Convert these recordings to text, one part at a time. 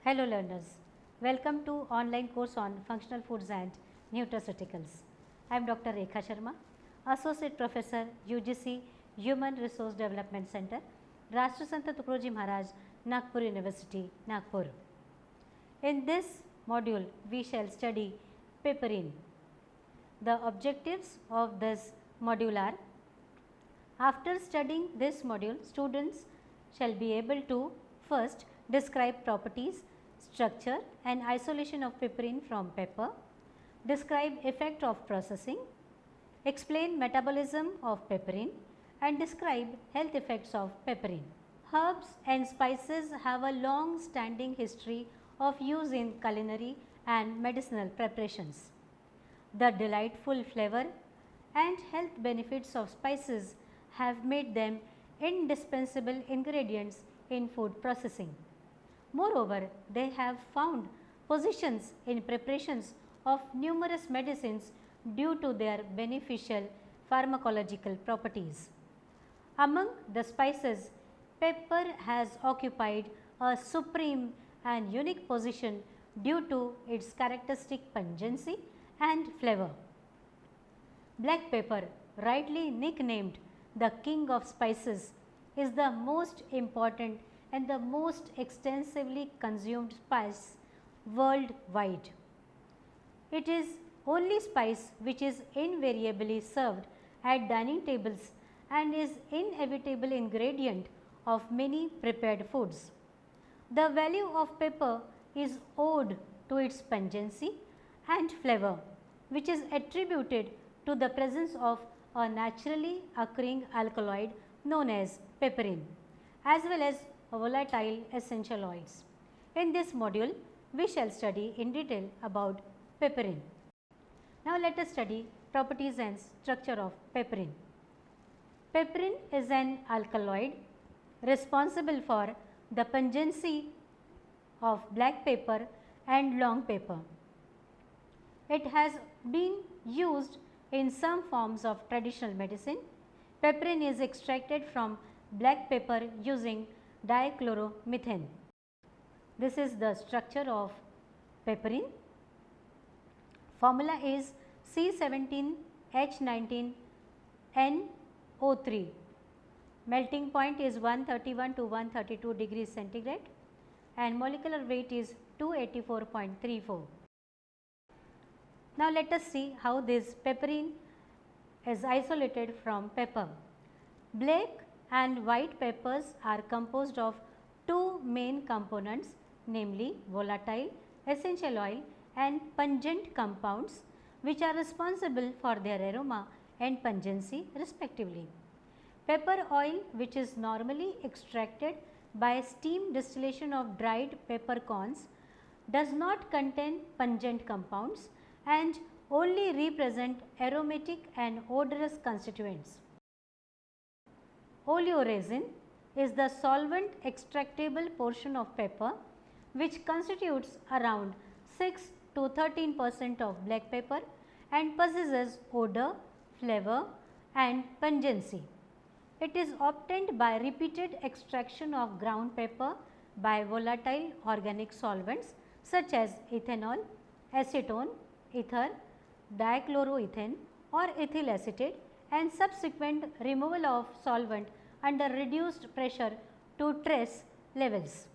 Hello learners, welcome to online course on functional foods and nutraceuticals. I am Dr. Rekha Sharma, Associate Professor UGC Human Resource Development Center, Rashtrasanta Tukaroji Maharaj, Nagpur University, Nagpur. In this module, we shall study paparin. The objectives of this module are: after studying this module, students shall be able to first describe properties, structure and isolation of piperine from pepper, describe effect of processing, explain metabolism of piperine and describe health effects of piperine. Herbs and spices have a long standing history of use in culinary and medicinal preparations. The delightful flavor and health benefits of spices have made them indispensable ingredients in food processing. Moreover, they have found positions in preparations of numerous medicines due to their beneficial pharmacological properties. Among the spices, pepper has occupied a supreme and unique position due to its characteristic pungency and flavor. Black pepper, rightly nicknamed the king of spices, is the most important and the most extensively consumed spice worldwide. It is only spice which is invariably served at dining tables and is inevitable ingredient of many prepared foods. The value of pepper is owed to its pungency and flavor, which is attributed to the presence of a naturally occurring alkaloid known as piperine, as well as volatile essential oils. In this module, we shall study in detail about piperine. Now, let us study properties and structure of piperine. Piperine is an alkaloid responsible for the pungency of black pepper and long pepper. It has been used in some forms of traditional medicine. Piperine is extracted from black pepper using dichloromethane. This is the structure of piperine. Formula is C17H19NO3. Melting point is 131 to 132 degrees centigrade and molecular weight is 284.34. Now, let us see how this piperine is isolated from pepper. Black and white peppers are composed of two main components, namely volatile essential oil and pungent compounds, which are responsible for their aroma and pungency respectively. Pepper oil, which is normally extracted by steam distillation of dried peppercorns, does not contain pungent compounds and only represent aromatic and odorous constituents. Oleoresin is the solvent extractable portion of pepper, which constitutes around 6 to 13% of black pepper and possesses odor, flavor and pungency. It is obtained by repeated extraction of ground pepper by volatile organic solvents such as ethanol, acetone, ether, dichloroethane or ethyl acetate and subsequent removal of solvent under reduced pressure to trace levels.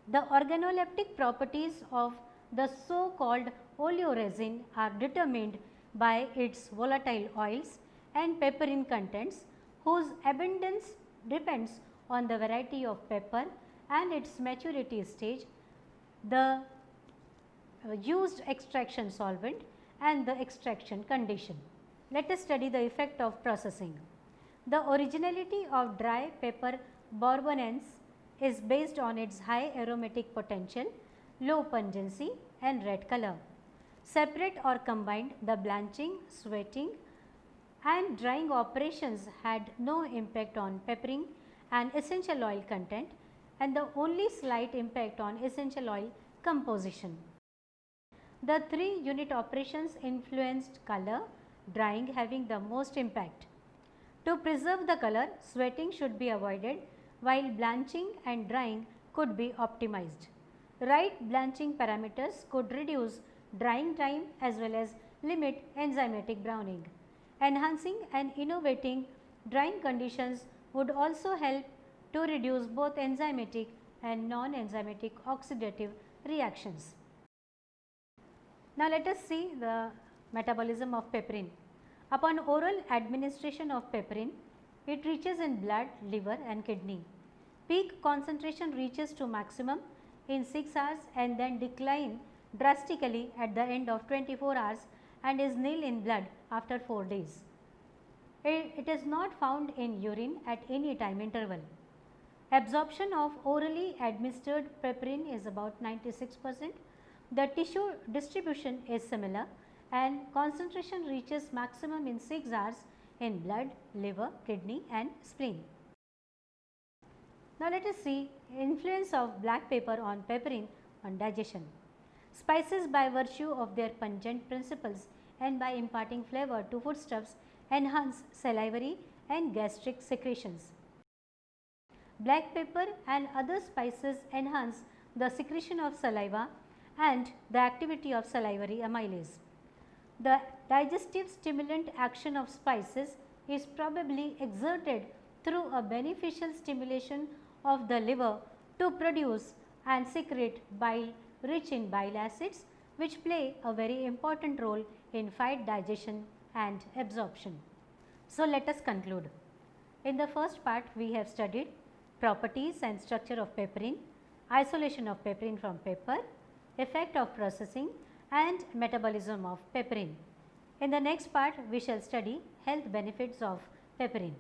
The organoleptic properties of the so called oleoresin are determined by its volatile oils and piperine contents, whose abundance depends on the variety of pepper and its maturity stage, the used extraction solvent and the extraction condition. Let us study the effect of processing. The originality of dry pepper bourbonnais is based on its high aromatic potential, low pungency and red color. Separate or combined, the blanching, sweating and drying operations had no impact on peppering and essential oil content and the only slight impact on essential oil composition. The 3 unit operations influenced color, drying having the most impact. To preserve the color, sweating should be avoided while blanching and drying could be optimized. right blanching parameters could reduce drying time as well as limit enzymatic browning. Enhancing and innovating drying conditions would also help to reduce both enzymatic and non-enzymatic oxidative reactions. Now, let us see the metabolism of peperine. Upon oral administration of peperine, it reaches in blood, liver and kidney. Peak concentration reaches to maximum in 6 hours and then decline drastically at the end of 24 hours and is nil in blood after 4 days. It is not found in urine at any time interval. Absorption of orally administered peperine is about 96%. The tissue distribution is similar and concentration reaches maximum in 6 hours in blood, liver, kidney and spleen. Now, let us see influence of black pepper on peperine on digestion. Spices, by virtue of their pungent principles and by imparting flavor to foodstuffs, enhance salivary and gastric secretions. Black pepper and other spices enhance the secretion of saliva and the activity of salivary amylase. The digestive stimulant action of spices is probably exerted through a beneficial stimulation of the liver to produce and secrete bile rich in bile acids, which play a very important role in fat digestion and absorption. So, let us conclude. In the first part, we have studied properties and structure of peperine, isolation of peperine from pepper, effect of processing and metabolism of peperine. In the next part, we shall study health benefits of peperine.